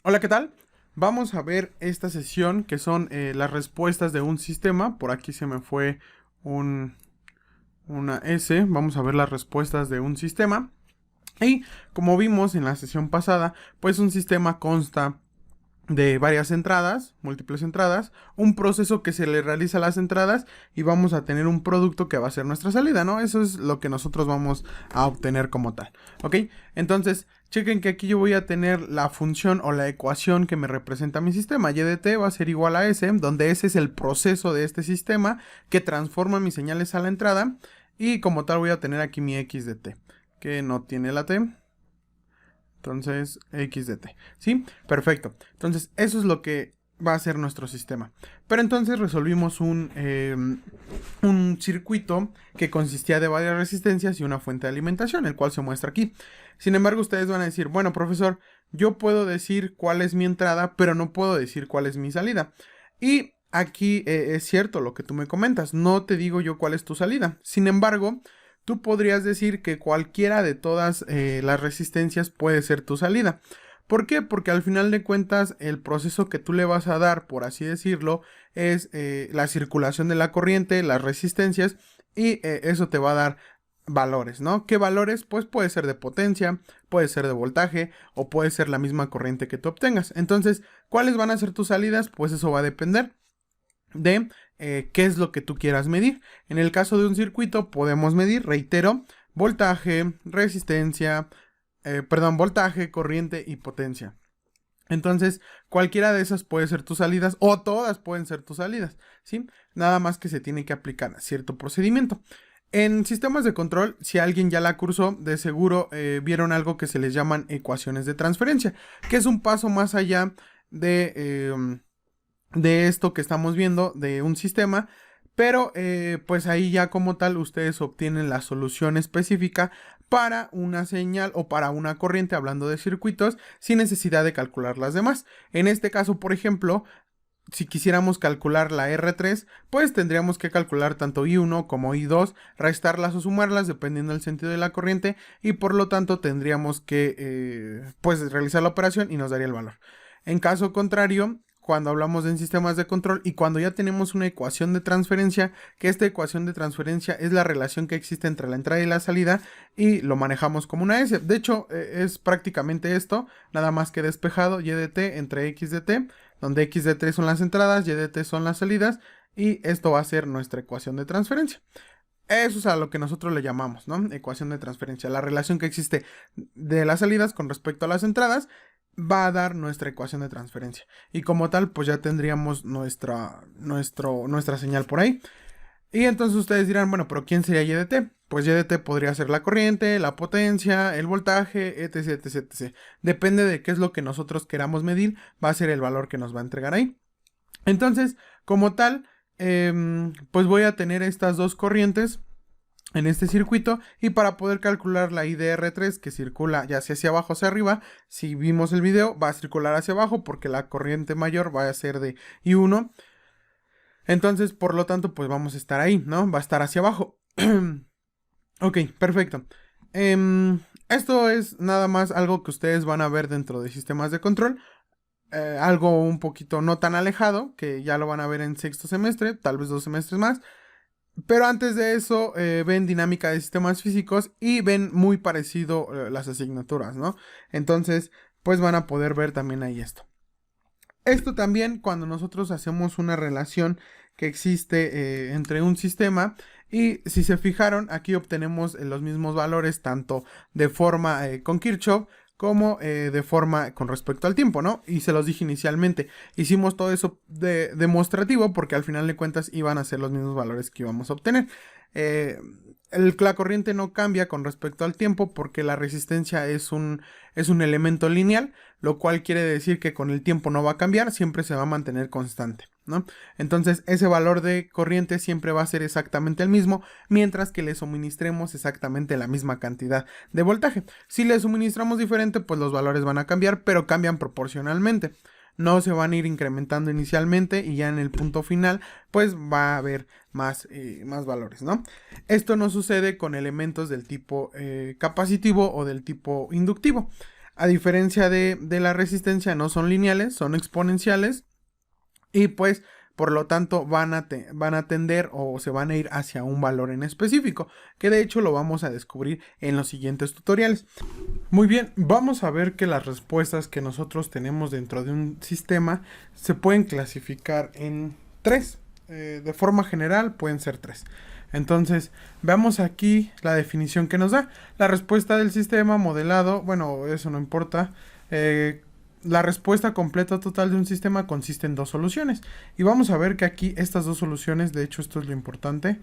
Hola, ¿qué tal? Vamos a ver esta sesión que son las respuestas de un sistema. Por aquí se me fue un, una S. Vamos a ver las respuestas de un sistema. Y como vimos en la sesión pasada, pues un sistema consta de varias entradas, múltiples entradas, un proceso que se le realiza a las entradas y vamos a tener un producto que va a ser nuestra salida, ¿no? Eso es lo que nosotros vamos a obtener como tal, ¿ok? Entonces, chequen que aquí yo voy a tener la función o la ecuación que me representa mi sistema. Y de t va a ser igual a S, donde S es el proceso de este sistema que transforma mis señales a la entrada y como tal voy a tener aquí mi x de t, que no tiene la t. Entonces, x de t, ¿sí? Perfecto. Entonces, eso es lo que va a ser nuestro sistema. Pero entonces resolvimos un circuito que consistía de varias resistencias y una fuente de alimentación, el cual se muestra aquí. Sin embargo, ustedes van a decir, bueno, profesor, yo puedo decir cuál es mi entrada, pero no puedo decir cuál es mi salida. Y aquí es cierto lo que tú me comentas, no te digo yo cuál es tu salida. Sin embargo, tú podrías decir que cualquiera de todas las resistencias puede ser tu salida. ¿Por qué? Porque al final de cuentas el proceso que tú le vas a dar, por así decirlo, es la circulación de la corriente, las resistencias y eso te va a dar valores, ¿no? ¿Qué valores? Pues puede ser de potencia, puede ser de voltaje o puede ser la misma corriente que tú obtengas. Entonces, ¿cuáles van a ser tus salidas? Pues eso va a depender de qué es lo que tú quieras medir. En el caso de un circuito podemos medir, reitero, voltaje, resistencia, voltaje, corriente y potencia. Entonces, cualquiera de esas puede ser tus salidas o todas pueden ser tus salidas, ¿sí? Nada más que se tiene que aplicar cierto procedimiento. En sistemas de control, si alguien ya la cursó, de seguro vieron algo que se les llaman ecuaciones de transferencia, que es un paso más allá de esto que estamos viendo de un sistema, pero pues ahí ya como tal ustedes obtienen la solución específica para una señal o para una corriente, hablando de circuitos, sin necesidad de calcular las demás. En este caso, por ejemplo, si quisiéramos calcular la R3, pues tendríamos que calcular tanto I1 como I2, restarlas o sumarlas dependiendo del sentido de la corriente y por lo tanto tendríamos que pues realizar la operación y nos daría el valor. En caso contrario, cuando hablamos de sistemas de control y cuando ya tenemos una ecuación de transferencia, que esta ecuación de transferencia es la relación que existe entre la entrada y la salida y lo manejamos como una S. De hecho, es prácticamente esto, nada más que despejado, y de t entre x de t, donde x de t son las entradas, y de t son las salidas, y esto va a ser nuestra ecuación de transferencia. Eso es a lo que nosotros le llamamos, ¿no? Ecuación de transferencia. La relación que existe de las salidas con respecto a las entradas va a dar nuestra ecuación de transferencia. Y como tal, pues ya tendríamos nuestra señal por ahí. Y entonces ustedes dirán, bueno, pero ¿quién sería Y de t? Pues Y de t podría ser la corriente, la potencia, el voltaje, etc, etc, etc. Depende de qué es lo que nosotros queramos medir, va a ser el valor que nos va a entregar ahí. Entonces, como tal, pues voy a tener estas dos corrientes en este circuito y para poder calcular la IDR3 que circula ya sea hacia abajo o hacia arriba, si vimos el video va a circular hacia abajo porque la corriente mayor va a ser de I1, entonces por lo tanto pues vamos a estar ahí, ¿no? Va a estar hacia abajo. Ok, perfecto. Esto es nada más algo que ustedes van a ver dentro de sistemas de control. Algo un poquito no tan alejado, que ya lo van a ver en sexto semestre, tal vez 2 semestres más. Pero antes de eso, ven dinámica de sistemas físicos y ven muy parecido las asignaturas, ¿no? Entonces, pues van a poder ver también ahí esto. Esto también cuando nosotros hacemos una relación que existe entre un sistema y si se fijaron, aquí obtenemos los mismos valores tanto de forma con Kirchhoff como de forma con respecto al tiempo, ¿no? Y se los dije inicialmente, hicimos todo eso demostrativo porque al final de cuentas iban a ser los mismos valores que íbamos a obtener. La corriente no cambia con respecto al tiempo porque la resistencia es un elemento lineal, lo cual quiere decir que con el tiempo no va a cambiar, siempre se va a mantener constante, ¿no? Entonces ese valor de corriente siempre va a ser exactamente el mismo, mientras que le suministremos exactamente la misma cantidad de voltaje. Si le suministramos diferente, pues los valores van a cambiar, pero cambian proporcionalmente. No se van a ir incrementando inicialmente y ya en el punto final pues va a haber más valores, ¿no? Esto no sucede con elementos del tipo capacitivo o del tipo inductivo. A diferencia de la resistencia, no son lineales, son exponenciales. Y pues, por lo tanto, van a tender o se van a ir hacia un valor en específico, que de hecho lo vamos a descubrir en los siguientes tutoriales. Muy bien, vamos a ver que las respuestas que nosotros tenemos dentro de un sistema se pueden clasificar en tres. De forma general pueden ser tres. Entonces, veamos aquí la definición que nos da. La respuesta del sistema modelado, bueno, eso no importa. La respuesta completa total de un sistema consiste en dos soluciones. Y vamos a ver que aquí estas dos soluciones, de hecho esto es lo importante.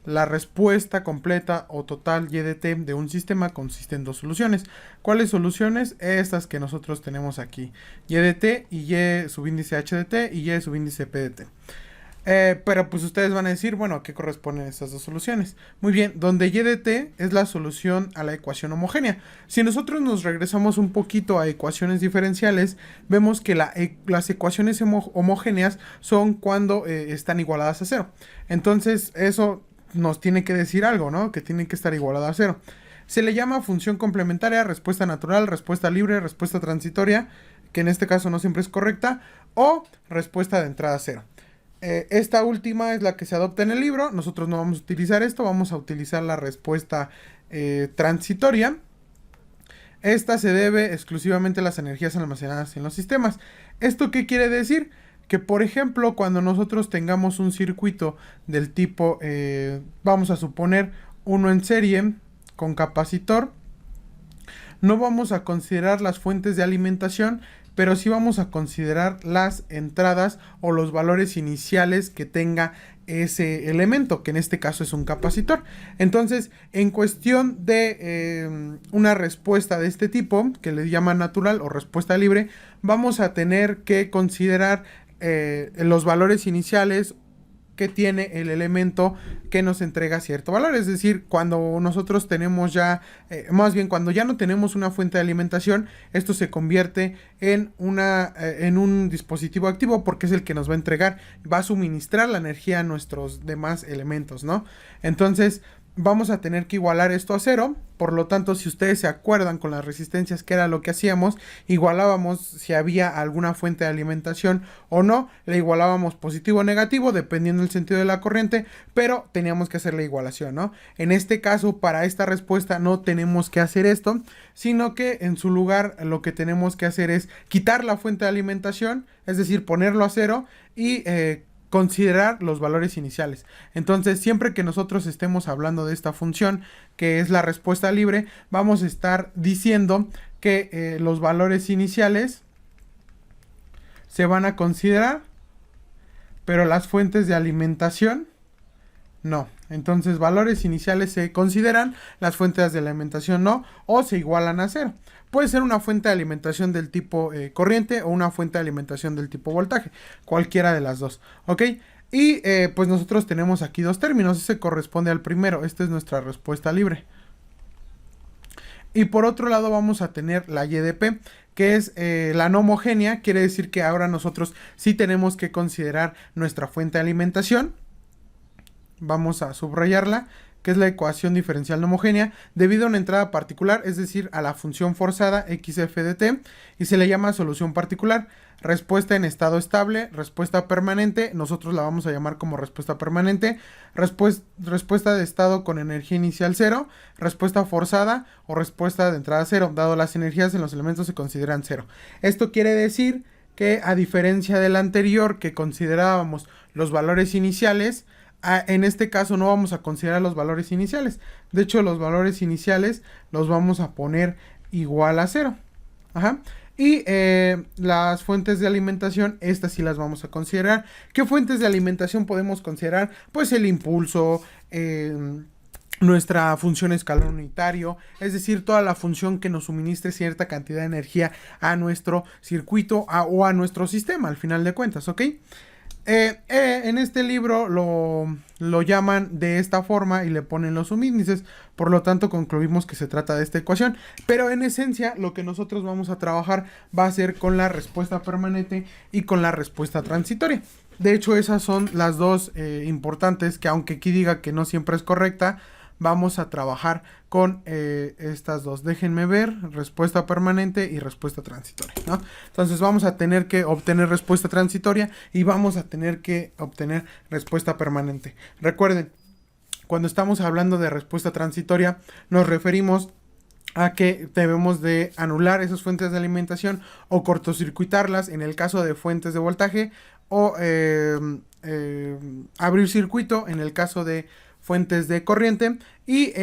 La respuesta completa o total y de t de un sistema consiste en dos soluciones. ¿Cuáles soluciones? Estas que nosotros tenemos aquí. Y de t y y subíndice h de t y y subíndice p de t. Pero pues ustedes van a decir, bueno, ¿a qué corresponden estas dos soluciones? Muy bien, donde y de t es la solución a la ecuación homogénea. Si nosotros nos regresamos un poquito a ecuaciones diferenciales, vemos que las ecuaciones homogéneas son cuando están igualadas a cero. Entonces eso nos tiene que decir algo, ¿no? Que tienen que estar igualadas a cero. Se le llama función complementaria, respuesta natural, respuesta libre, respuesta transitoria, que en este caso no siempre es correcta, o respuesta de entrada a cero. Esta última es la que se adopta en el libro. Nosotros no vamos a utilizar esto, vamos a utilizar la respuesta transitoria. Esta se debe exclusivamente a las energías almacenadas en los sistemas. ¿Esto qué quiere decir? Que por ejemplo, cuando nosotros tengamos un circuito del tipo, vamos a suponer uno en serie con capacitor, no vamos a considerar las fuentes de alimentación, pero sí vamos a considerar las entradas o los valores iniciales que tenga ese elemento, que en este caso es un capacitor. Entonces, en cuestión de una respuesta de este tipo, que le llaman natural o respuesta libre, vamos a tener que considerar los valores iniciales que tiene el elemento que nos entrega cierto valor. Es decir, cuando nosotros tenemos ya, más bien cuando ya no tenemos una fuente de alimentación, esto se convierte en un dispositivo activo porque es el que nos va a entregar, va a suministrar la energía a nuestros demás elementos, ¿no? Entonces, vamos a tener que igualar esto a cero. Por lo tanto, si ustedes se acuerdan con las resistencias, que era lo que hacíamos, igualábamos si había alguna fuente de alimentación o no, le igualábamos positivo o negativo, dependiendo del sentido de la corriente, pero teníamos que hacer la igualación, ¿no? En este caso, para esta respuesta no tenemos que hacer esto, sino que en su lugar lo que tenemos que hacer es quitar la fuente de alimentación, es decir, ponerlo a cero y considerar los valores iniciales. Entonces, siempre que nosotros estemos hablando de esta función, que es la respuesta libre, vamos a estar diciendo que los valores iniciales se van a considerar, pero las fuentes de alimentación no. Entonces, valores iniciales se consideran, las fuentes de alimentación no, o se igualan a cero. Puede ser una fuente de alimentación del tipo corriente o una fuente de alimentación del tipo voltaje, cualquiera de las dos, ¿ok? Y pues nosotros tenemos aquí dos términos, ese corresponde al primero, esta es nuestra respuesta libre. Y por otro lado vamos a tener la y de p, que es la no homogénea, quiere decir que ahora nosotros sí tenemos que considerar nuestra fuente de alimentación. Vamos a subrayarla, que es la ecuación diferencial no homogénea, debido a una entrada particular, es decir, a la función forzada xf de t, y se le llama solución particular. Respuesta en estado estable, respuesta permanente, nosotros la vamos a llamar como respuesta permanente, respuesta de estado con energía inicial cero, respuesta forzada o respuesta de entrada cero, dado las energías en los elementos se consideran cero. Esto quiere decir que, a diferencia del anterior que considerábamos los valores iniciales, en este caso no vamos a considerar los valores iniciales. De hecho, los valores iniciales los vamos a poner igual a cero. Ajá. Y las fuentes de alimentación, estas sí las vamos a considerar. ¿Qué fuentes de alimentación podemos considerar? Pues el impulso, nuestra función escalar unitario, es decir, toda la función que nos suministre cierta cantidad de energía a nuestro circuito o a nuestro sistema, al final de cuentas, ¿ok? En este libro lo llaman de esta forma y le ponen los subíndices, por lo tanto concluimos que se trata de esta ecuación, pero en esencia lo que nosotros vamos a trabajar va a ser con la respuesta permanente y con la respuesta transitoria. De hecho, esas son las dos importantes, que aunque aquí diga que no siempre es correcta, vamos a trabajar con estas dos. Déjenme ver, respuesta permanente y respuesta transitoria, ¿no? Entonces vamos a tener que obtener respuesta transitoria y vamos a tener que obtener respuesta permanente. Recuerden, cuando estamos hablando de respuesta transitoria, nos referimos a que debemos de anular esas fuentes de alimentación o cortocircuitarlas en el caso de fuentes de voltaje, o abrir circuito en el caso de fuentes de corriente, y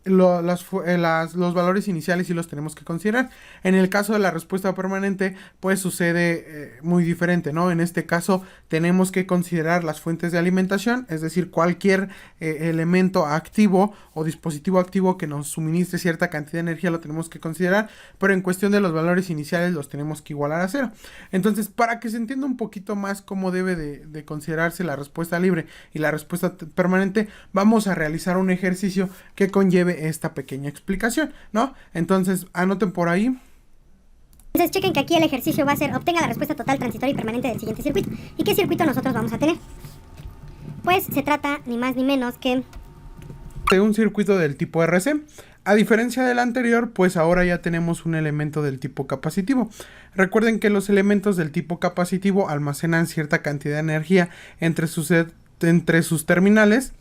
los valores iniciales sí los tenemos que considerar. En el caso de la respuesta permanente, pues sucede muy diferente, ¿no? En este caso tenemos que considerar las fuentes de alimentación, es decir, cualquier elemento activo o dispositivo activo que nos suministre cierta cantidad de energía lo tenemos que considerar, pero en cuestión de los valores iniciales los tenemos que igualar a cero. Entonces, para que se entienda un poquito más cómo debe de considerarse la respuesta libre y la respuesta permanente, vamos a realizar un ejercicio que conlleve esta pequeña explicación, ¿no? Entonces, anoten por ahí. Entonces chequen que aquí el ejercicio va a ser: obtenga la respuesta total, transitoria y permanente del siguiente circuito. ¿Y qué circuito nosotros vamos a tener? Pues se trata ni más ni menos que de un circuito del tipo RC. A diferencia del anterior, pues ahora ya tenemos un elemento del tipo capacitivo. Recuerden que los elementos del tipo capacitivo almacenan cierta cantidad de energía entre sus terminales.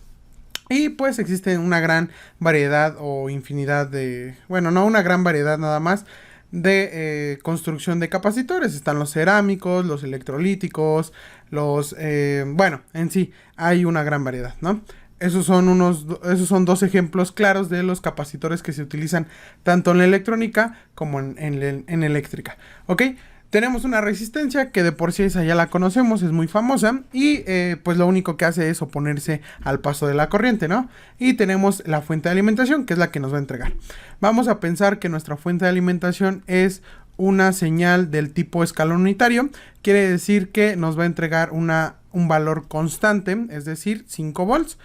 Y pues existe una gran variedad o infinidad de, bueno, no una gran variedad nada más, de construcción de capacitores. Están los cerámicos, los electrolíticos, bueno, en sí hay una gran variedad, ¿no? Esos son dos ejemplos claros de los capacitores que se utilizan tanto en la electrónica como en eléctrica, ¿ok? Tenemos una resistencia que de por sí esa ya la conocemos, es muy famosa, y pues lo único que hace es oponerse al paso de la corriente, ¿no? Y tenemos la fuente de alimentación, que es la que nos va a entregar. Vamos a pensar que nuestra fuente de alimentación es una señal del tipo escalón unitario. Quiere decir que nos va a entregar un valor constante, es decir, 5 volts,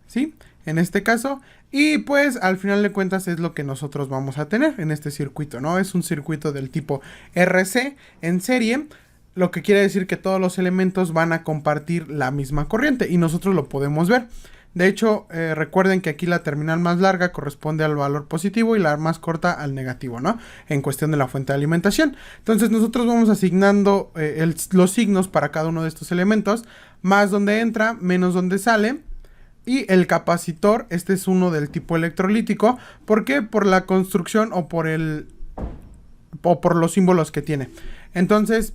¿sí? En este caso, y pues al final de cuentas es lo que nosotros vamos a tener en este circuito, ¿no? Es un circuito del tipo RC en serie, lo que quiere decir que todos los elementos van a compartir la misma corriente y nosotros lo podemos ver. De hecho, recuerden que aquí la terminal más larga corresponde al valor positivo y la más corta al negativo, ¿no? En cuestión de la fuente de alimentación. Entonces nosotros vamos asignando los signos para cada uno de estos elementos, más donde entra, menos donde sale. Y el capacitor, este es uno del tipo electrolítico. ¿Por qué? Por la construcción o por los símbolos que tiene. Entonces,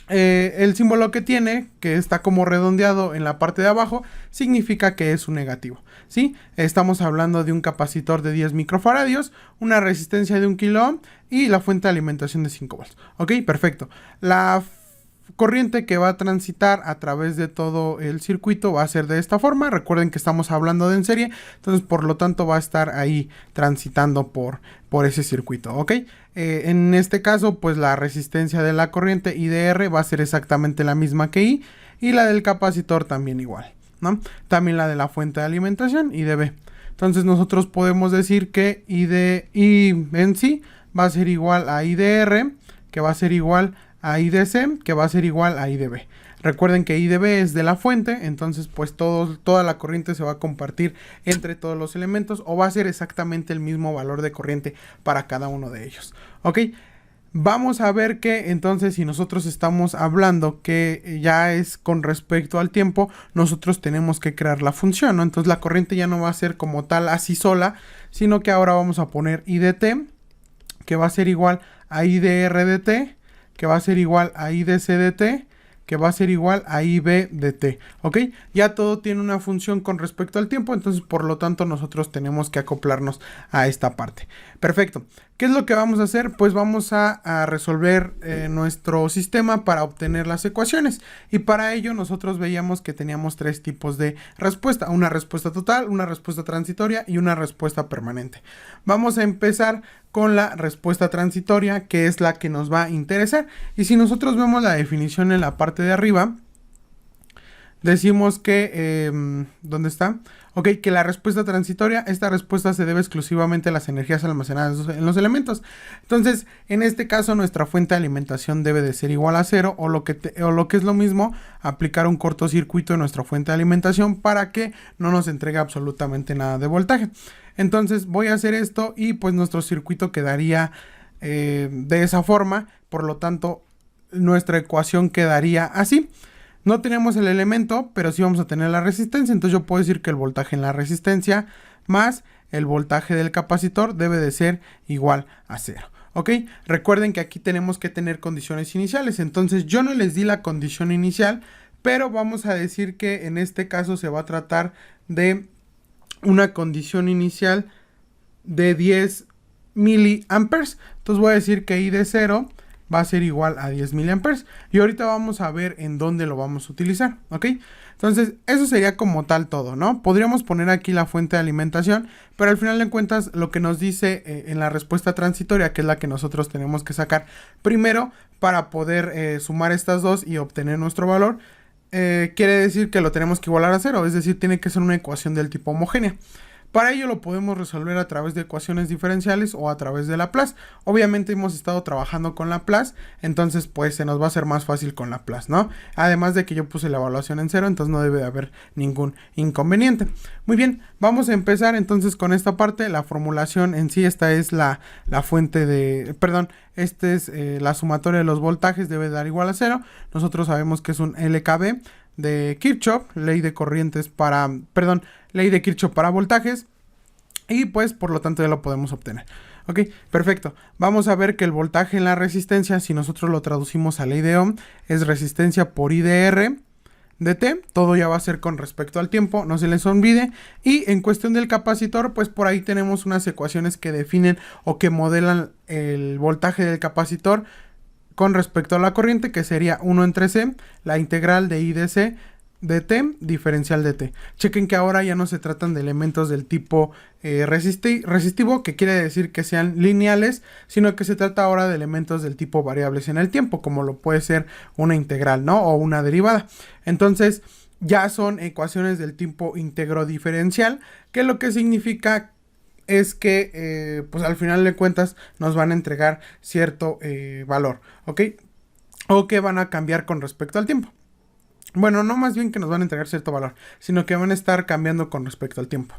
el símbolo que tiene, que está como redondeado en la parte de abajo, significa que es un negativo, ¿sí? Estamos hablando de un capacitor de 10 microfaradios, una resistencia de 1 kilo ohm y la fuente de alimentación de 5 volts. Ok, perfecto. La corriente que va a transitar a través de todo el circuito va a ser de esta forma. Recuerden que estamos hablando de en serie, entonces por lo tanto va a estar ahí transitando por ese circuito, ¿ok? En este caso, pues la resistencia de la corriente IDR va a ser exactamente la misma que I, y la del capacitor también igual, ¿no? También la de la fuente de alimentación, IDB. Entonces nosotros podemos decir que I en sí va a ser igual a IDR, que va a ser igual a IDC, que va a ser igual a IDB. Recuerden que IDB es de la fuente, entonces pues toda la corriente se va a compartir entre todos los elementos, o va a ser exactamente el mismo valor de corriente para cada uno de ellos. Ok, vamos a ver que entonces si nosotros estamos hablando que ya es con respecto al tiempo, nosotros tenemos que crear la función, ¿no? Entonces la corriente ya no va a ser como tal así sola, sino que ahora vamos a poner IDT, que va a ser igual a IDRDT, que va a ser igual a IDCDT, que va a ser igual a IBDT, ¿ok? Ya todo tiene una función con respecto al tiempo, entonces por lo tanto nosotros tenemos que acoplarnos a esta parte. Perfecto. ¿Qué es lo que vamos a hacer? Pues vamos a resolver nuestro sistema para obtener las ecuaciones, y para ello nosotros veíamos que teníamos tres tipos de respuesta: una respuesta total, una respuesta transitoria y una respuesta permanente. Vamos a empezar con la respuesta transitoria, que es la que nos va a interesar, y si nosotros vemos la definición en la parte de arriba, decimos que, ¿dónde está? Ok, que la respuesta transitoria, esta respuesta se debe exclusivamente a las energías almacenadas en los elementos. Entonces, en este caso, nuestra fuente de alimentación debe de ser igual a 0, o lo que es lo mismo, aplicar un cortocircuito en nuestra fuente de alimentación para que no nos entregue absolutamente nada de voltaje. Entonces, voy a hacer esto y pues nuestro circuito quedaría de esa forma. Por lo tanto, nuestra ecuación quedaría así. No tenemos el elemento, pero sí vamos a tener la resistencia. Entonces yo puedo decir que el voltaje en la resistencia más el voltaje del capacitor debe de ser igual a 0. ¿Ok? Recuerden que aquí tenemos que tener condiciones iniciales. Entonces yo no les di la condición inicial, pero vamos a decir que en este caso se va a tratar de una condición inicial de 10 miliamperes. Entonces voy a decir que I de 0 va a ser igual a 10 miliamperes. Y ahorita vamos a ver en dónde lo vamos a utilizar, ¿ok? Entonces, eso sería como tal todo, ¿no? Podríamos poner aquí la fuente de alimentación, pero al final de cuentas, lo que nos dice en la respuesta transitoria, que es la que nosotros tenemos que sacar primero para poder sumar estas dos y obtener nuestro valor, quiere decir que lo tenemos que igualar a 0, es decir, tiene que ser una ecuación del tipo homogénea. Para ello lo podemos resolver a través de ecuaciones diferenciales o a través de Laplace. Obviamente hemos estado trabajando con Laplace, entonces pues se nos va a hacer más fácil con Laplace, ¿no? Además de que yo puse la evaluación en 0, entonces no debe de haber ningún inconveniente. Muy bien, vamos a empezar entonces con esta parte. La formulación en sí, esta es la fuente de, perdón, esta es la sumatoria de los voltajes, debe dar igual a 0. Nosotros sabemos que es un LKB de Kirchhoff, ley de corrientes para, perdón, ley de Kirchhoff para voltajes, y pues por lo tanto ya lo podemos obtener. Ok, perfecto. Vamos a ver que el voltaje en la resistencia, si nosotros lo traducimos a ley de Ohm, es resistencia por I de R de T. Todo ya va a ser con respecto al tiempo, no se les olvide. Y en cuestión del capacitor, pues por ahí tenemos unas ecuaciones que definen o que modelan el voltaje del capacitor con respecto a la corriente, que sería 1 entre C, la integral de I de C de T, diferencial de T. Chequen que ahora ya no se tratan de elementos del tipo resistivo, que quiere decir que sean lineales, sino que se trata ahora de elementos del tipo variables en el tiempo, como lo puede ser una integral, ¿no? O una derivada. Entonces, ya son ecuaciones del tipo íntegro diferencial, que lo que significa es que pues al final de cuentas nos van a entregar cierto valor, ¿ok? O que van a cambiar con respecto al tiempo. Bueno, no más bien que nos van a entregar cierto valor, sino que van a estar cambiando con respecto al tiempo.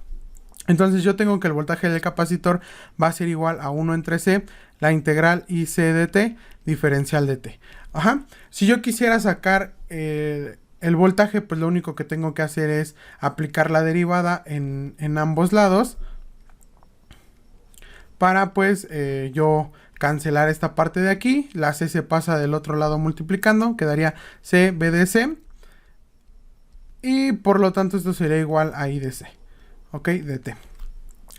Entonces yo tengo que el voltaje del capacitor va a ser igual a 1 entre C, la integral IC de T, diferencial de T. Ajá. Si yo quisiera sacar el voltaje, pues lo único que tengo que hacer es aplicar la derivada en ambos lados, para pues yo cancelar esta parte de aquí. La C se pasa del otro lado multiplicando, quedaría C B de C, y por lo tanto esto sería igual a I de C, ok, de T.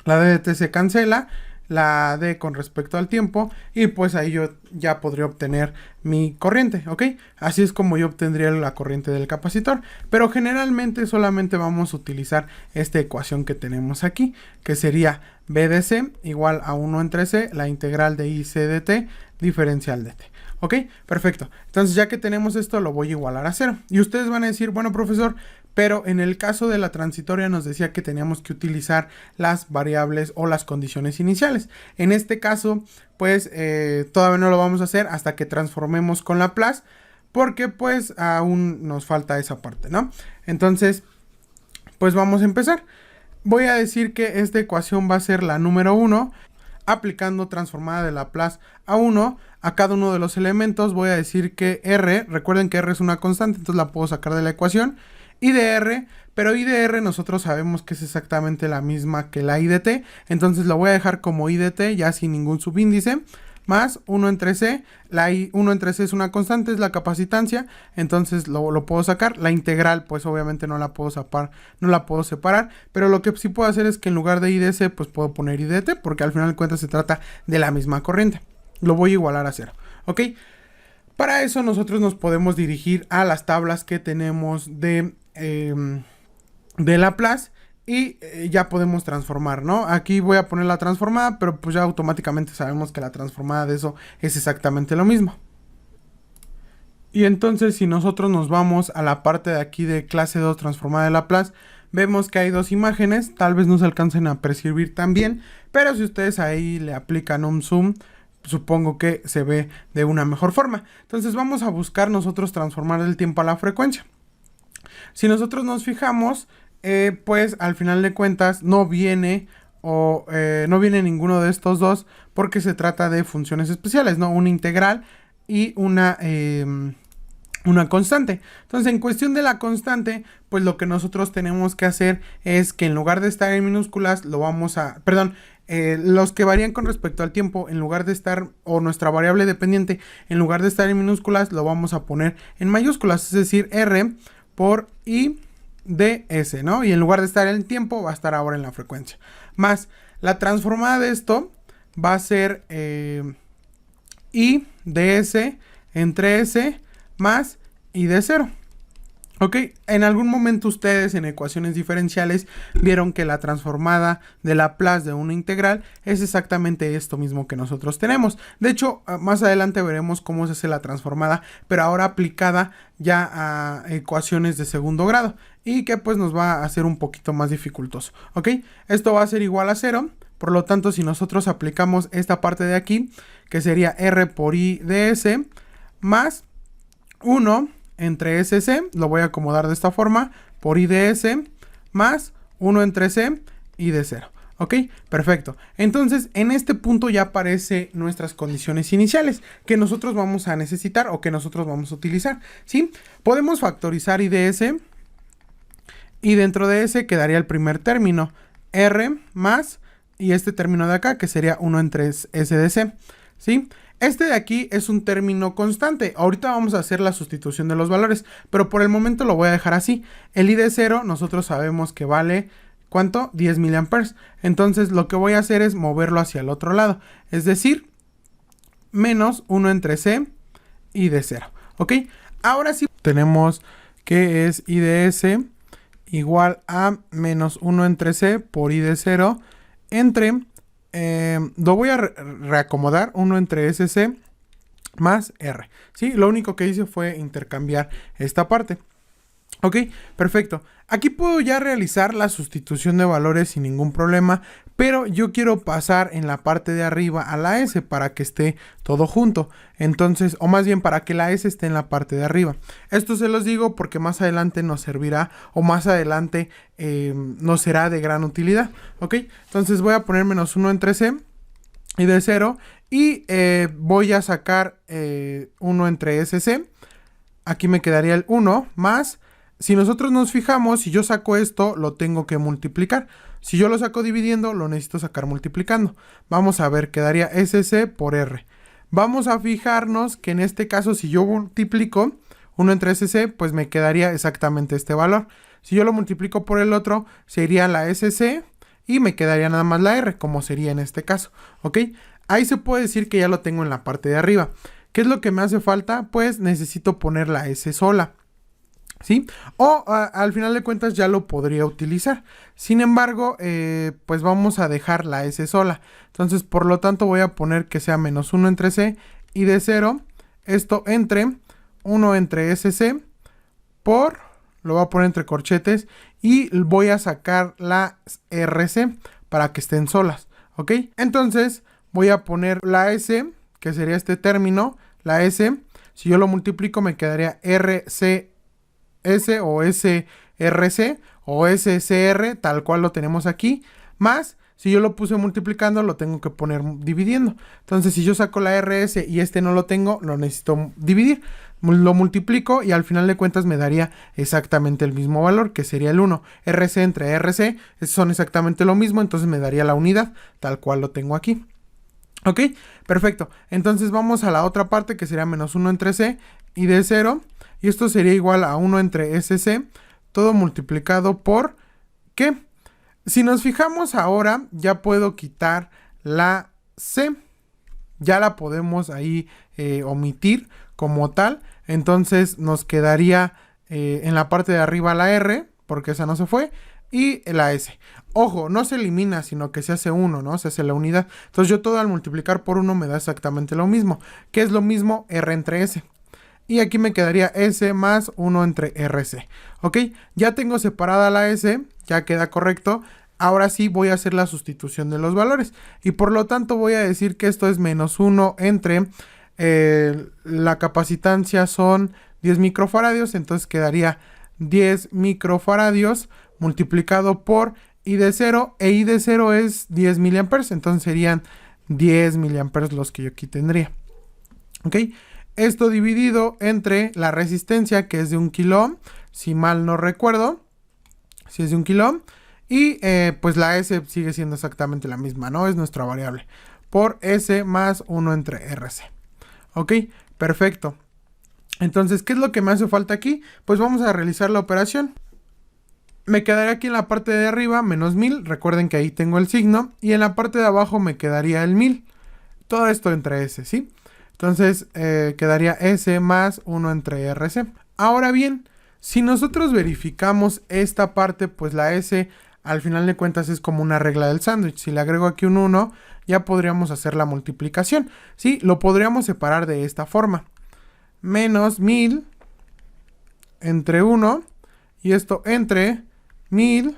La D de T se cancela, la D con respecto al tiempo, y pues ahí yo ya podría obtener mi corriente, ok. Así es como yo obtendría la corriente del capacitor, pero generalmente solamente vamos a utilizar esta ecuación que tenemos aquí, que sería B de C igual a 1 entre C, la integral de IC de T, diferencial de T. Ok, perfecto. Entonces ya que tenemos esto, lo voy a igualar a 0. Y ustedes van a decir, bueno, profesor, pero en el caso de la transitoria nos decía que teníamos que utilizar las variables o las condiciones iniciales. En este caso, pues todavía no lo vamos a hacer hasta que transformemos con Laplace, porque pues aún nos falta esa parte, ¿no? Entonces, pues vamos a empezar. Voy a decir que esta ecuación va a ser la número 1, aplicando transformada de Laplace a 1 a cada uno de los elementos. Voy a decir que R, recuerden que R es una constante, entonces la puedo sacar de la ecuación, I de R, pero I de R nosotros sabemos que es exactamente la misma que la I de T, entonces lo voy a dejar como I de T ya sin ningún subíndice, más 1 entre C, 1 entre C es una constante, es la capacitancia, entonces lo puedo sacar. La integral pues obviamente no la puedo separar, pero lo que sí puedo hacer es que en lugar de I de C pues puedo poner I de T, porque al final de cuentas se trata de la misma corriente. Lo voy a igualar a 0, ¿ok? Para eso nosotros nos podemos dirigir a las tablas que tenemos de Laplace y ya podemos transformar, ¿no? Aquí voy a poner la transformada, pero pues ya automáticamente sabemos que la transformada de eso es exactamente lo mismo. Y entonces si nosotros nos vamos a la parte de aquí de clase 2 transformada de Laplace, vemos que hay dos imágenes, tal vez no se alcancen a percibir tan bien, pero si ustedes ahí le aplican un zoom, supongo que se ve de una mejor forma. Entonces vamos a buscar nosotros transformar el tiempo a la frecuencia. Si nosotros nos fijamos, pues al final de cuentas no viene no viene ninguno de estos dos, porque se trata de funciones especiales, ¿no? Una integral y una constante. Entonces, en cuestión de la constante, pues lo que nosotros tenemos que hacer es que en lugar de estar en minúsculas, los que varían con respecto al tiempo, en lugar de estar, o nuestra variable dependiente, en lugar de estar en minúsculas, lo vamos a poner en mayúsculas, es decir, R por I de S, ¿no? Y en lugar de estar en el tiempo, va a estar ahora en la frecuencia. Más la transformada de esto va a ser I de S entre S más I de 0. Ok, en algún momento ustedes en ecuaciones diferenciales vieron que la transformada de Laplace de una integral es exactamente esto mismo que nosotros tenemos. De hecho, más adelante veremos cómo se hace la transformada, pero ahora aplicada ya a ecuaciones de segundo grado y que pues nos va a hacer un poquito más dificultoso. Ok, esto va a ser igual a 0, por lo tanto si nosotros aplicamos esta parte de aquí, que sería R por I de S más 1 entre SC, lo voy a acomodar de esta forma, por I de S, más 1 entre C, I de 0. ¿Ok? Perfecto. Entonces, en este punto ya aparecen nuestras condiciones iniciales que nosotros vamos a necesitar o que nosotros vamos a utilizar, ¿sí? Podemos factorizar I de S y dentro de S quedaría el primer término, R más, y este término de acá que sería 1 entre S de C, ¿sí? Este de aquí es un término constante. Ahorita vamos a hacer la sustitución de los valores, pero por el momento lo voy a dejar así. El I de 0 nosotros sabemos que vale, ¿cuánto? 10 miliamperes. Entonces lo que voy a hacer es moverlo hacia el otro lado. Es decir, menos 1 entre C, I de 0. ¿Ok? Ahora sí tenemos que es I de S igual a menos 1 entre C por I de 0 entre... lo voy a reacomodar 1 entre SC más R, ¿sí? Lo único que hice fue intercambiar esta parte. Ok, perfecto. Aquí puedo ya realizar la sustitución de valores sin ningún problema, pero yo quiero pasar en la parte de arriba a la S para que esté todo junto. Entonces, o más bien para que la S esté en la parte de arriba. Esto se los digo porque más adelante nos servirá o más adelante nos será de gran utilidad. Ok, entonces voy a poner menos 1 entre C y de 0 y voy a sacar 1 entre SC. Aquí me quedaría el 1 más... Si nosotros nos fijamos, si yo saco esto, lo tengo que multiplicar. Si yo lo saco dividiendo, lo necesito sacar multiplicando. Vamos a ver, quedaría SC por R. Vamos a fijarnos que en este caso, si yo multiplico 1 entre SC, pues me quedaría exactamente este valor. Si yo lo multiplico por el otro, sería la SC y me quedaría nada más la R, como sería en este caso. ¿Ok? Ahí se puede decir que ya lo tengo en la parte de arriba. ¿Qué es lo que me hace falta? Pues necesito poner la S sola. ¿Sí? O al final de cuentas ya lo podría utilizar. Sin embargo, pues vamos a dejar la S sola. Entonces, por lo tanto, voy a poner que sea menos 1 entre C y de 0. Esto entre 1 entre SC por, lo voy a poner entre corchetes, y voy a sacar la RC para que estén solas. ¿Ok? Entonces, voy a poner la S, que sería este término, la S. Si yo lo multiplico, me quedaría RC S o SRC o SCR, tal cual lo tenemos aquí, más, si yo lo puse multiplicando, lo tengo que poner dividiendo. Entonces, si yo saco la RS y este no lo tengo, lo necesito dividir. Lo multiplico y al final de cuentas me daría exactamente el mismo valor, que sería el 1. RC entre RC son exactamente lo mismo, entonces me daría la unidad, tal cual lo tengo aquí. Ok, perfecto. Entonces vamos a la otra parte, que sería menos 1 entre C y de 0. Y esto sería igual a 1 entre SC, todo multiplicado por, ¿qué? Si nos fijamos ahora, ya puedo quitar la C. Ya la podemos ahí omitir como tal. Entonces nos quedaría en la parte de arriba la R, porque esa no se fue, y la S. Ojo, no se elimina, sino que se hace 1, ¿no? Se hace la unidad. Entonces yo todo al multiplicar por 1 me da exactamente lo mismo. ¿Qué es lo mismo? R entre S. Y aquí me quedaría S más 1 entre RC. ¿Ok? Ya tengo separada la S, ya queda correcto. Ahora sí voy a hacer la sustitución de los valores. Y por lo tanto voy a decir que esto es menos 1 entre la capacitancia son 10 microfaradios. Entonces quedaría 10 microfaradios multiplicado por I de 0. E I de 0 es 10 miliamperes. Entonces serían 10 miliamperes los que yo aquí tendría. ¿Ok? Esto dividido entre la resistencia, que es de 1 kilo ohm, si mal no recuerdo, si es de 1 kilo ohm, y pues la S sigue siendo exactamente la misma, ¿no? Es nuestra variable, por S más 1 entre RC. ¿Ok? Perfecto. Entonces, ¿qué es lo que me hace falta aquí? Pues vamos a realizar la operación. Me quedaría aquí en la parte de arriba menos 1000, recuerden que ahí tengo el signo, y en la parte de abajo me quedaría el 1000. Todo esto entre S, ¿sí? Entonces quedaría S más 1 entre RC. Ahora bien, si nosotros verificamos esta parte, pues la S al final de cuentas es como una regla del sándwich. Si le agrego aquí un 1, ya podríamos hacer la multiplicación. ¿Sí? Lo podríamos separar de esta forma. Menos 1000 entre 1 y esto entre 1000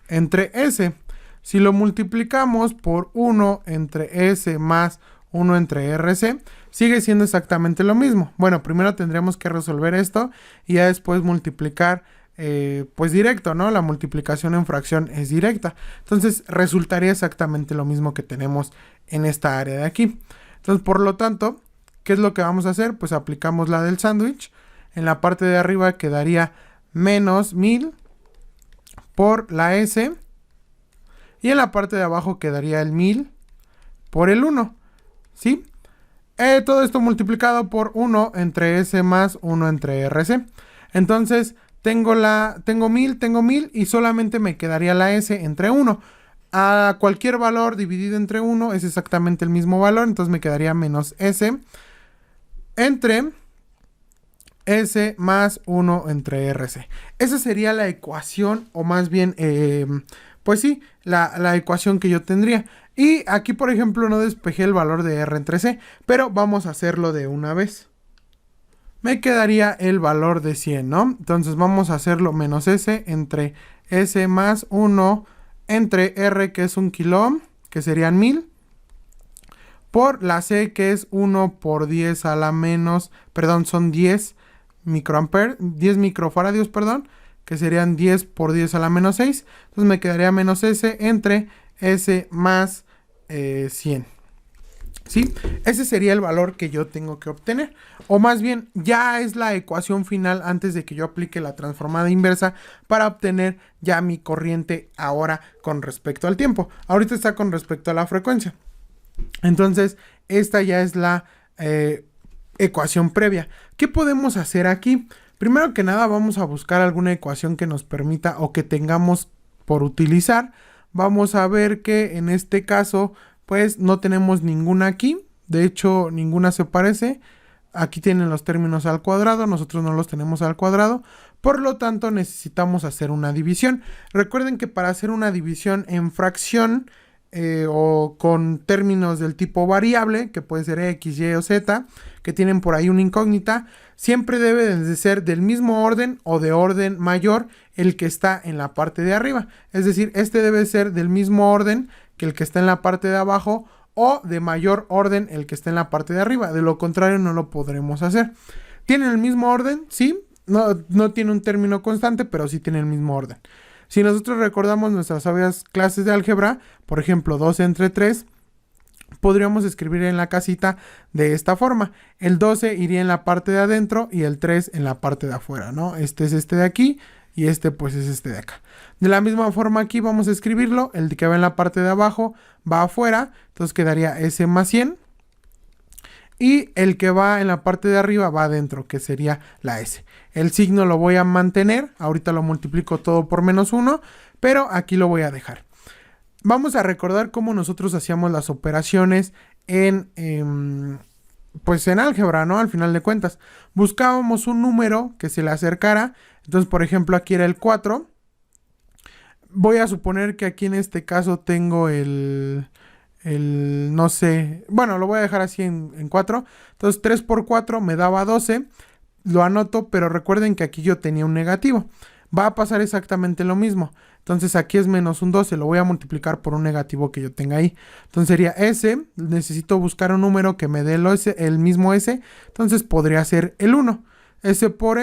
entre S. Si lo multiplicamos por 1 entre S más 1 entre RC, sigue siendo exactamente lo mismo. Bueno, primero tendríamos que resolver esto y ya después multiplicar, pues directo, ¿no? La multiplicación en fracción es directa. Entonces resultaría exactamente lo mismo que tenemos en esta área de aquí. Entonces, por lo tanto, ¿qué es lo que vamos a hacer? Pues aplicamos la del sándwich. En la parte de arriba quedaría menos 1000 por la S. Y en la parte de abajo quedaría el 1000 por el 1. ¿Sí? Todo esto multiplicado por 1 entre S más 1 entre RC. Entonces tengo 1000 y solamente me quedaría la S entre 1. A cualquier valor dividido entre 1 es exactamente el mismo valor. Entonces me quedaría menos S entre S más 1 entre RC. Esa sería la ecuación, o más bien, pues sí, la ecuación que yo tendría. Y aquí, por ejemplo, no despejé el valor de R entre C, pero vamos a hacerlo de una vez. Me quedaría el valor de 100, ¿no? Entonces vamos a hacerlo menos S entre S más 1 entre R, que es 1 kilo ohm, que serían 1000, por la C, que es 1 por 10 a la menos, perdón, son 10 microamperes, 10 microfaradios, perdón, que serían 10 por 10 a la menos 6. Entonces me quedaría menos S entre S más 100. ¿Sí? Ese sería el valor que yo tengo que obtener. O más bien, ya es la ecuación final antes de que yo aplique la transformada inversa para obtener ya mi corriente ahora con respecto al tiempo. Ahorita está con respecto a la frecuencia. Entonces, esta ya es la ecuación previa. ¿Qué podemos hacer aquí? Primero que nada, vamos a buscar alguna ecuación que nos permita o que tengamos por utilizar. Vamos a ver que en este caso, pues no tenemos ninguna aquí. De hecho, ninguna se parece. Aquí tienen los términos al cuadrado, nosotros no los tenemos al cuadrado. Por lo tanto, necesitamos hacer una división. Recuerden que para hacer una división en fracción o con términos del tipo variable, que puede ser X, Y o Z, que tienen por ahí una incógnita, siempre debe de ser del mismo orden o de orden mayor el que está en la parte de arriba. Es decir, este debe ser del mismo orden que el que está en la parte de abajo o de mayor orden el que está en la parte de arriba. De lo contrario no lo podremos hacer. ¿Tienen el mismo orden? Sí. No tiene un término constante, pero sí tiene el mismo orden. Si nosotros recordamos nuestras obvias clases de álgebra, por ejemplo 12 entre 3, podríamos escribir en la casita de esta forma. El 12 iría en la parte de adentro y el 3 en la parte de afuera, ¿no? Este es este de aquí y este pues es este de acá. De la misma forma aquí vamos a escribirlo. El que va en la parte de abajo va afuera, entonces quedaría S más 100. Y el que va en la parte de arriba va adentro, que sería la S. El signo lo voy a mantener. Ahorita lo multiplico todo por menos 1, pero aquí lo voy a dejar. Vamos a recordar cómo nosotros hacíamos las operaciones pues en álgebra, ¿no? Al final de cuentas, buscábamos un número que se le acercara. Entonces, por ejemplo, aquí era el 4. Voy a suponer que aquí en este caso tengo el no sé, bueno, lo voy a dejar así en 4. Entonces 3 por 4 me daba 12, lo anoto, pero recuerden que aquí yo tenía un negativo. Va a pasar exactamente lo mismo. Entonces aquí es menos un 12, lo voy a multiplicar por un negativo que yo tenga ahí. Entonces sería S, necesito buscar un número que me dé el mismo S, entonces podría ser el 1. S por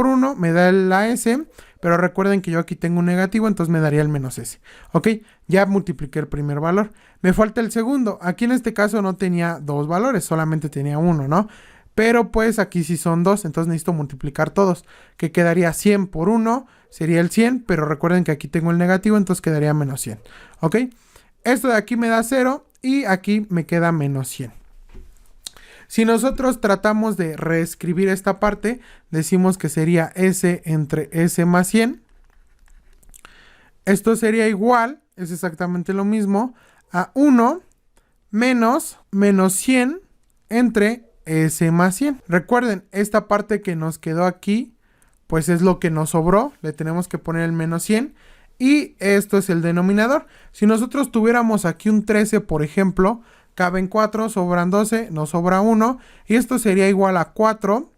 1 me da la S, pero recuerden que yo aquí tengo un negativo, entonces me daría el menos S. Ok, ya multipliqué el primer valor. Me falta el segundo. Aquí en este caso no tenía dos valores, solamente tenía uno, ¿no? Pero pues aquí sí son dos, entonces necesito multiplicar todos, que quedaría 100 por 1, sería el 100, pero recuerden que aquí tengo el negativo, entonces quedaría menos 100, ¿ok? Esto de aquí me da 0 y aquí me queda menos 100. Si nosotros tratamos de reescribir esta parte, decimos que sería S entre S más 100. Esto sería igual, es exactamente lo mismo, a 1 menos 100 entre S más 100. Recuerden, esta parte que nos quedó aquí, pues es lo que nos sobró. Le tenemos que poner el menos 100. Y esto es el denominador. Si nosotros tuviéramos aquí un 13, por ejemplo, caben 4, sobran 12, nos sobra 1. Y esto sería igual a 4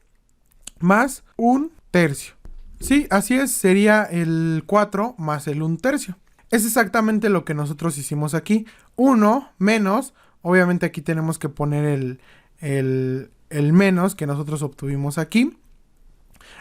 más 1/3. Sí, así es, sería el 4 más el 1/3. Es exactamente lo que nosotros hicimos aquí. 1 menos, obviamente aquí tenemos que poner el menos que nosotros obtuvimos aquí.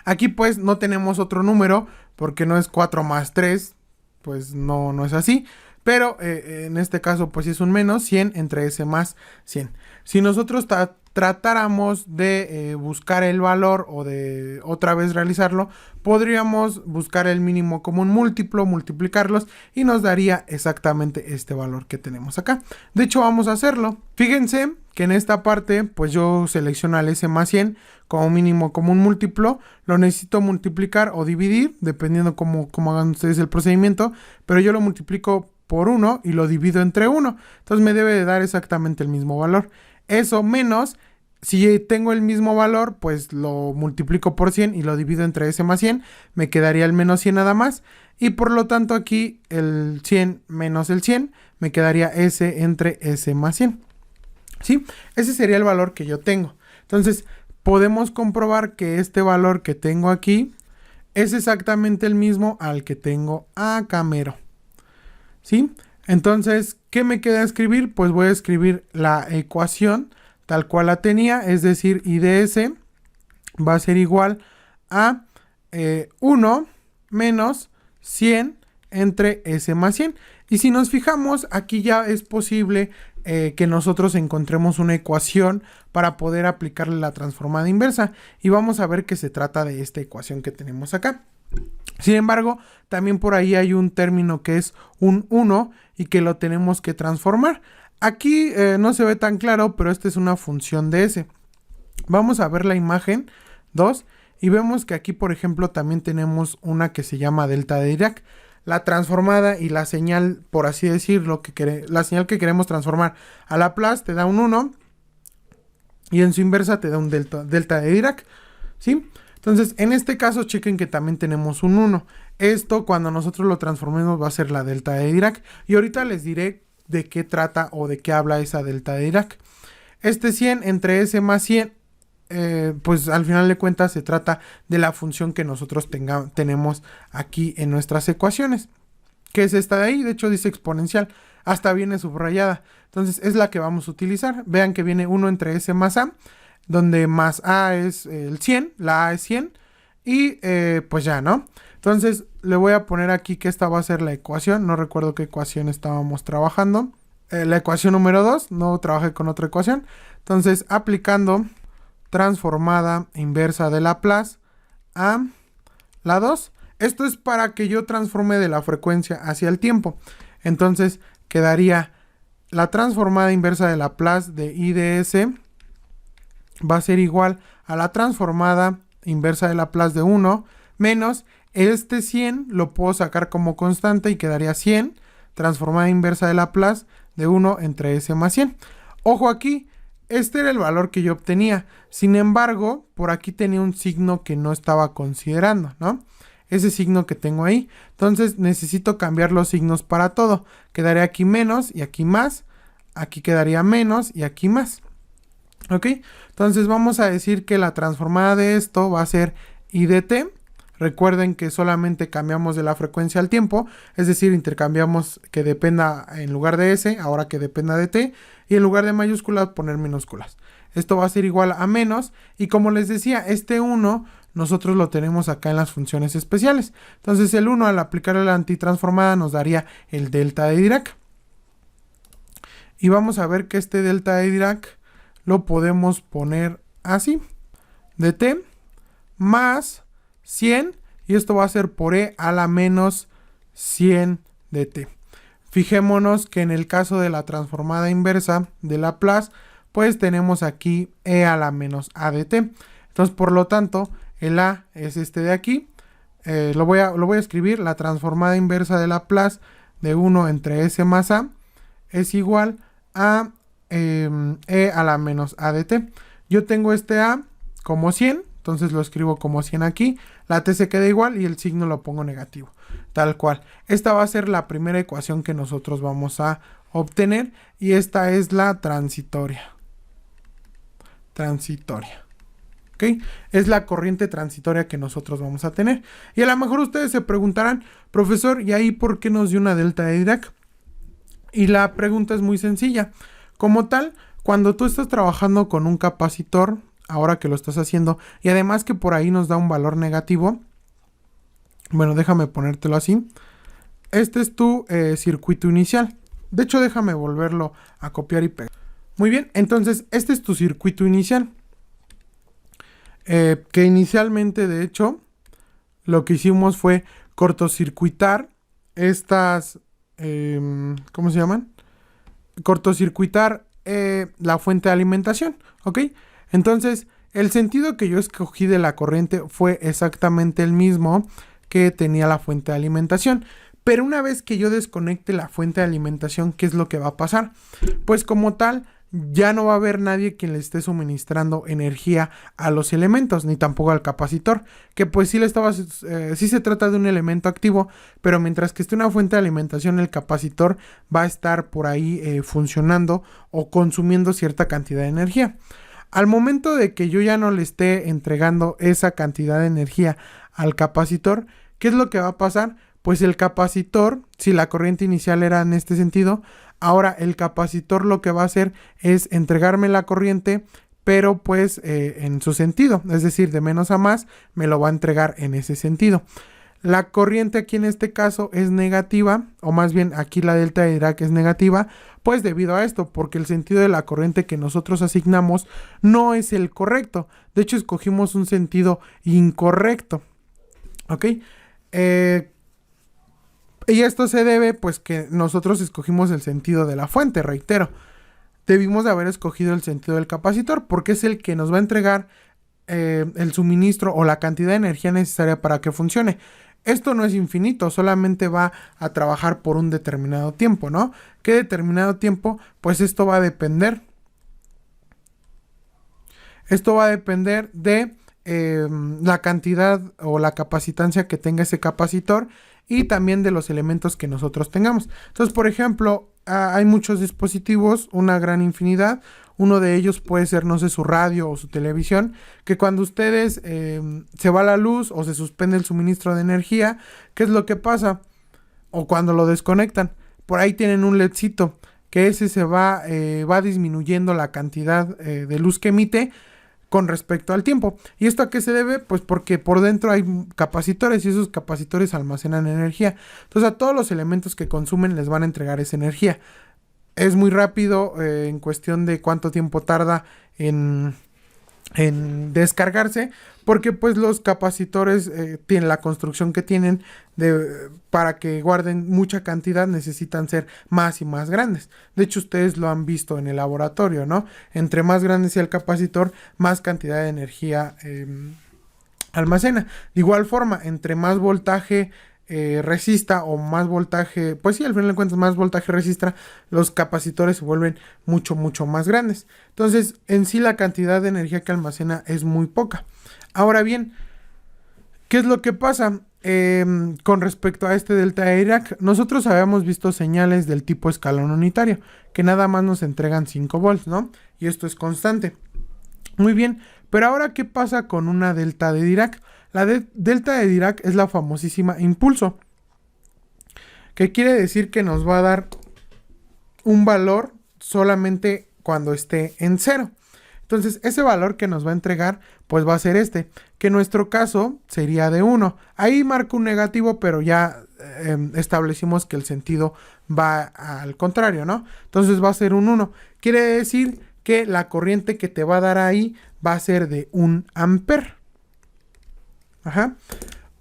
Aquí pues no tenemos otro número porque no es 4 más 3, pues no es así. Pero en este caso pues es un menos 100 entre S más 100. Si nosotros tratáramos de buscar el valor o de otra vez realizarlo, podríamos buscar el mínimo común múltiplo, multiplicarlos y nos daría exactamente este valor que tenemos acá. De hecho vamos a hacerlo. Fíjense que en esta parte pues yo selecciono al S más 100 como mínimo común múltiplo, lo necesito multiplicar o dividir dependiendo cómo hagan ustedes el procedimiento, pero yo lo multiplico por 1 y lo divido entre 1, entonces me debe de dar exactamente el mismo valor. Eso menos, si tengo el mismo valor, pues lo multiplico por 100 y lo divido entre S más 100, me quedaría el menos 100 nada más, y por lo tanto aquí el 100 menos el 100, me quedaría S entre S más 100. ¿Sí? Ese sería el valor que yo tengo. Entonces, podemos comprobar que este valor que tengo aquí es exactamente el mismo al que tengo acá mero. ¿Sí? Entonces, ¿qué me queda escribir? Pues voy a escribir la ecuación tal cual la tenía, es decir, I de S va a ser igual a 1 menos 100 entre S más 100. Y si nos fijamos, aquí ya es posible que nosotros encontremos una ecuación para poder aplicarle la transformada inversa. Y vamos a ver que se trata de esta ecuación que tenemos acá. Sin embargo, también por ahí hay un término que es un 1 y que lo tenemos que transformar. Aquí no se ve tan claro, pero esta es una función de S. Vamos a ver la imagen 2 y vemos que aquí, por ejemplo, también tenemos una que se llama delta de Dirac. La transformada y la señal, por así decirlo, la señal que queremos transformar a Laplace te da un 1 y en su inversa te da un delta de Dirac, ¿sí? Entonces, en este caso, chequen que también tenemos un 1. Esto, cuando nosotros lo transformemos, va a ser la delta de Dirac. Y ahorita les diré de qué trata o de qué habla esa delta de Dirac. Este 100 entre S más 100, pues al final de cuentas se trata de la función que nosotros tenemos aquí en nuestras ecuaciones. Que es esta de ahí, de hecho dice exponencial. Hasta viene subrayada. Entonces, es la que vamos a utilizar. Vean que viene 1 entre S más A, donde más A es el 100, la A es 100, y pues ya, ¿no? Entonces le voy a poner aquí que esta va a ser la ecuación, no recuerdo qué ecuación estábamos trabajando, la ecuación número 2, no trabajé con otra ecuación, entonces aplicando transformada inversa de Laplace a la 2, esto es para que yo transforme de la frecuencia hacia el tiempo, entonces quedaría la transformada inversa de Laplace de I de S va a ser igual a la transformada inversa de Laplace de 1 menos este 100 lo puedo sacar como constante y quedaría 100 transformada inversa de Laplace de 1 entre S más 100. Ojo aquí, este era el valor que yo obtenía. Sin embargo, por aquí tenía un signo que no estaba considerando, ¿no? Ese signo que tengo ahí. Entonces necesito cambiar los signos para todo. Quedaría aquí menos y aquí más. aquí quedaría menos y aquí más. ¿Ok? Entonces vamos a decir que la transformada de esto va a ser I de t. Recuerden que solamente cambiamos de la frecuencia al tiempo, es decir, intercambiamos que dependa en lugar de S, ahora que dependa de t, y en lugar de mayúsculas poner minúsculas. Esto va a ser igual a menos, y como les decía, este 1 nosotros lo tenemos acá en las funciones especiales. Entonces el 1 al aplicar la antitransformada nos daría el delta de Dirac. Y vamos a ver que este delta de Dirac lo podemos poner así, de t más 100, y esto va a ser por e a la menos 100 de t. Fijémonos que en el caso de la transformada inversa de Laplace, pues tenemos aquí e a la menos a de t. Entonces, por lo tanto, el a es este de aquí. Lo voy a escribir. La transformada inversa de Laplace de 1 entre s más a es igual a e a la menos a de t. Yo tengo este a como 100, entonces lo escribo como 100 aquí. La t se queda igual y el signo lo pongo negativo, tal cual. Esta va a ser la primera ecuación que nosotros vamos a obtener, y esta es la transitoria. ¿Ok? Es la corriente transitoria que nosotros vamos a tener. Y a lo mejor ustedes se preguntarán, profesor, ¿y ahí por qué nos dio una delta de Dirac? Y la pregunta es muy sencilla. Como tal, cuando tú estás trabajando con un capacitor, ahora que lo estás haciendo, y además que por ahí nos da un valor negativo, bueno, déjame ponértelo así. Este es tu circuito inicial. De hecho, déjame volverlo a copiar y pegar. Muy bien, entonces este es tu circuito inicial. Que inicialmente, de hecho, lo que hicimos fue cortocircuitar estas, ¿cómo se llaman? Cortocircuitar la fuente de alimentación, ¿ok? Entonces, el sentido que yo escogí de la corriente fue exactamente el mismo que tenía la fuente de alimentación. Pero una vez que yo desconecte la fuente de alimentación, ¿qué es lo que va a pasar? Pues como tal, ya no va a haber nadie quien le esté suministrando energía a los elementos, ni tampoco al capacitor, que pues sí se trata de un elemento activo, pero mientras que esté una fuente de alimentación, el capacitor va a estar por ahí funcionando o consumiendo cierta cantidad de energía. Al momento de que yo ya no le esté entregando esa cantidad de energía al capacitor, ¿qué es lo que va a pasar? Pues el capacitor, si la corriente inicial era en este sentido, ahora el capacitor lo que va a hacer es entregarme la corriente, pero pues en su sentido, es decir, de menos a más, me lo va a entregar en ese sentido. La corriente aquí en este caso es negativa, o más bien aquí la delta de Dirac es negativa, pues debido a esto, porque el sentido de la corriente que nosotros asignamos no es el correcto. De hecho, escogimos un sentido incorrecto. ¿Ok? Y esto se debe, pues, que nosotros escogimos el sentido de la fuente, reitero. Debimos de haber escogido el sentido del capacitor, porque es el que nos va a entregar el suministro o la cantidad de energía necesaria para que funcione. Esto no es infinito, solamente va a trabajar por un determinado tiempo, ¿no? ¿Qué determinado tiempo? Pues esto va a depender. Esto va a depender de la cantidad o la capacitancia que tenga ese capacitor y también de los elementos que nosotros tengamos. Entonces, por ejemplo, hay muchos dispositivos, una gran infinidad. Uno de ellos puede ser, no sé, su radio o su televisión, que cuando ustedes se va la luz o se suspende el suministro de energía, ¿qué es lo que pasa? O cuando lo desconectan, por ahí tienen un LEDcito, que ese se va disminuyendo la cantidad de luz que emite con respecto al tiempo. ¿Y esto a qué se debe? Pues porque por dentro hay capacitores y esos capacitores almacenan energía. Entonces a todos los elementos que consumen les van a entregar esa energía. Es muy rápido en cuestión de cuánto tiempo tarda en descargarse, porque pues los capacitores tienen la construcción que tienen para que guarden mucha cantidad, necesitan ser más y más grandes. De hecho, ustedes lo han visto en el laboratorio, ¿no? Entre más grande sea el capacitor, más cantidad de energía almacena. De igual forma, entre más voltaje resista o más voltaje, pues sí, al final de cuentas más voltaje resista, los capacitores se vuelven mucho más grandes. Entonces, en sí la cantidad de energía que almacena es muy poca. Ahora bien, ¿qué es lo que pasa? con respecto a este delta de Dirac, nosotros habíamos visto señales del tipo escalón unitario, que nada más nos entregan 5 volts, ¿no? Y esto es constante. Muy bien, pero ahora, ¿qué pasa con una delta de Dirac? La delta de Dirac es la famosísima impulso, que quiere decir que nos va a dar un valor solamente cuando esté en 0. Entonces, ese valor que nos va a entregar, pues va a ser este, que en nuestro caso sería de 1. Ahí marco un negativo, pero ya establecimos que el sentido va al contrario, ¿no? Entonces va a ser un 1. Quiere decir que la corriente que te va a dar ahí va a ser de 1 amper. Ajá.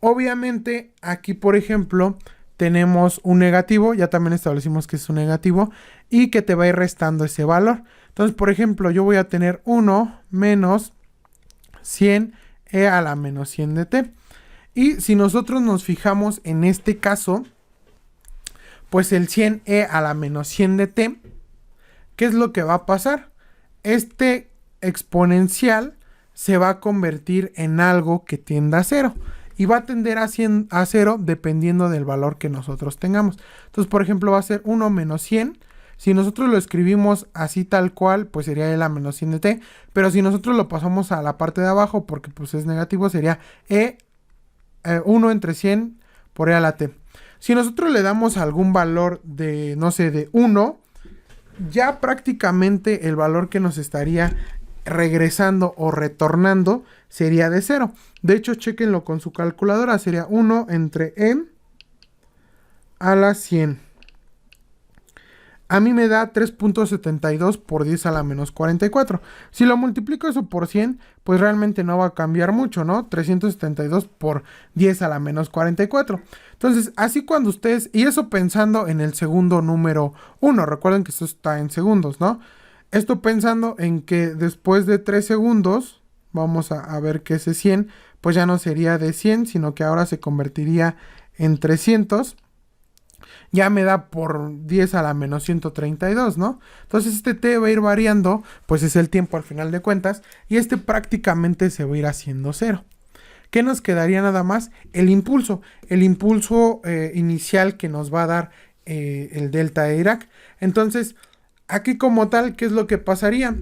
Obviamente, aquí, por ejemplo, tenemos un negativo, ya también establecimos que es un negativo, y que te va a ir restando ese valor. Entonces, por ejemplo, yo voy a tener 1 menos 100 e a la menos 100 de t. Y si nosotros nos fijamos en este caso, pues el 100 e a la menos 100 de t, ¿qué es lo que va a pasar? Este exponencial se va a convertir en algo que tienda a 0. Y va a tender a 0 dependiendo del valor que nosotros tengamos. Entonces, por ejemplo, va a ser 1 menos 100. Si nosotros lo escribimos así tal cual, pues sería e a la menos 100 de t. Pero si nosotros lo pasamos a la parte de abajo, porque pues es negativo, sería 1 entre 100 por e a la t. Si nosotros le damos algún valor de, no sé, de 1, ya prácticamente el valor que nos estaría regresando o retornando sería de 0. De hecho, chéquenlo con su calculadora, sería 1 entre e a la 100. A mí me da 3.72 por 10 a la menos 44. Si lo multiplico eso por 100, pues realmente no va a cambiar mucho, ¿no? 372 por 10 a la menos 44. Entonces, así cuando ustedes, y eso pensando en el segundo número 1, recuerden que esto está en segundos, ¿no? Esto pensando en que después de 3 segundos, vamos a ver que ese 100, pues ya no sería de 100, sino que ahora se convertiría en 300. Ya me da por 10 a la menos 132, ¿no? Entonces este t va a ir variando, pues es el tiempo al final de cuentas, y este prácticamente se va a ir haciendo 0. ¿Qué nos quedaría nada más? El impulso inicial que nos va a dar el delta de Dirac. Entonces, aquí como tal, ¿qué es lo que pasaría?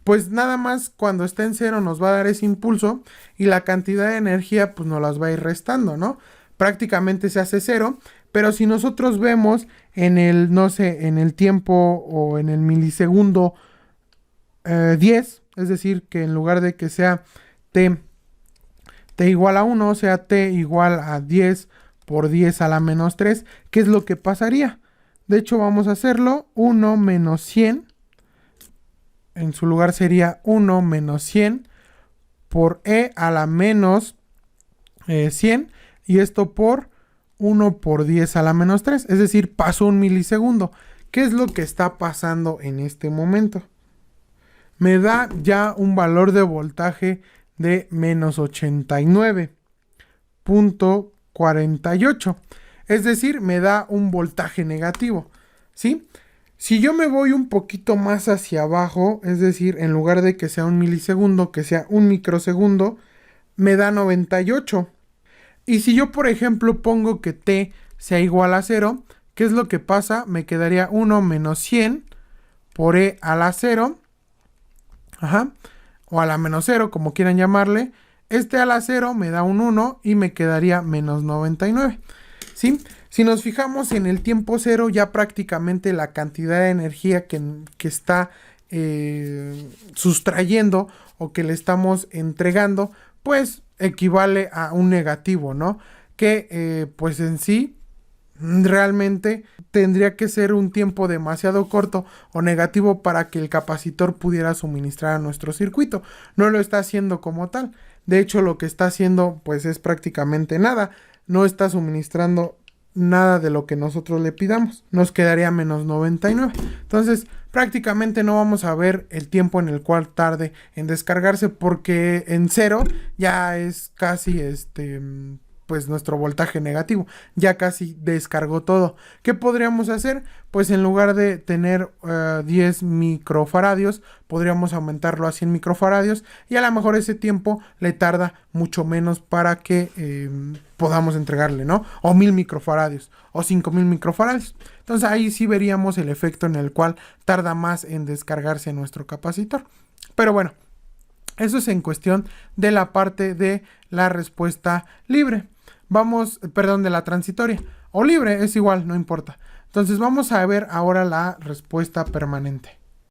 Pues nada más cuando esté en 0 nos va a dar ese impulso y la cantidad de energía pues nos las va a ir restando, ¿no? Prácticamente se hace 0, pero si nosotros vemos en el, no sé, en el tiempo o en el milisegundo 10, es decir, que en lugar de que sea t igual a 1, sea t igual a 10 por 10 a la menos 3, ¿qué es lo que pasaría? De hecho, vamos a hacerlo, 1 menos 100, en su lugar sería 1 menos 100 por e a la menos 100, y esto por 1 por 10 a la menos 3, es decir, pasó un milisegundo. ¿Qué es lo que está pasando en este momento? Me da ya un valor de voltaje de menos 89.48, es decir, me da un voltaje negativo, ¿sí? Si yo me voy un poquito más hacia abajo, es decir, en lugar de que sea un milisegundo, que sea un microsegundo, me da 98. Y si yo, por ejemplo, pongo que t sea igual a 0, ¿qué es lo que pasa? Me quedaría 1 menos 100 por e a la 0, o a la menos 0, como quieran llamarle. Este a la 0 me da un 1 y me quedaría menos 99, ¿sí? Si nos fijamos en el tiempo 0, ya prácticamente la cantidad de energía que está sustrayendo o que le estamos entregando, pues equivale a un negativo, ¿no? Que pues en sí realmente tendría que ser un tiempo demasiado corto o negativo para que el capacitor pudiera suministrar a nuestro circuito. No lo está haciendo como tal. De hecho, lo que está haciendo pues es prácticamente nada. No está suministrando nada de lo que nosotros le pidamos. Nos quedaría menos 99. Entonces, prácticamente no vamos a ver el tiempo en el cual tarde en descargarse, porque en 0 ya es casi pues nuestro voltaje negativo, ya casi descargó todo. ¿Qué podríamos hacer? Pues en lugar de tener 10 microfaradios, podríamos aumentarlo a 100 microfaradios y a lo mejor ese tiempo le tarda mucho menos para que podamos entregarle, ¿no? O 1000 microfaradios o 5000 microfaradios. Entonces ahí sí veríamos el efecto en el cual tarda más en descargarse nuestro capacitor. Pero bueno, eso es en cuestión de la parte de la respuesta libre. De la transitoria. O libre, es igual, no importa. Entonces vamos a ver ahora la respuesta permanente.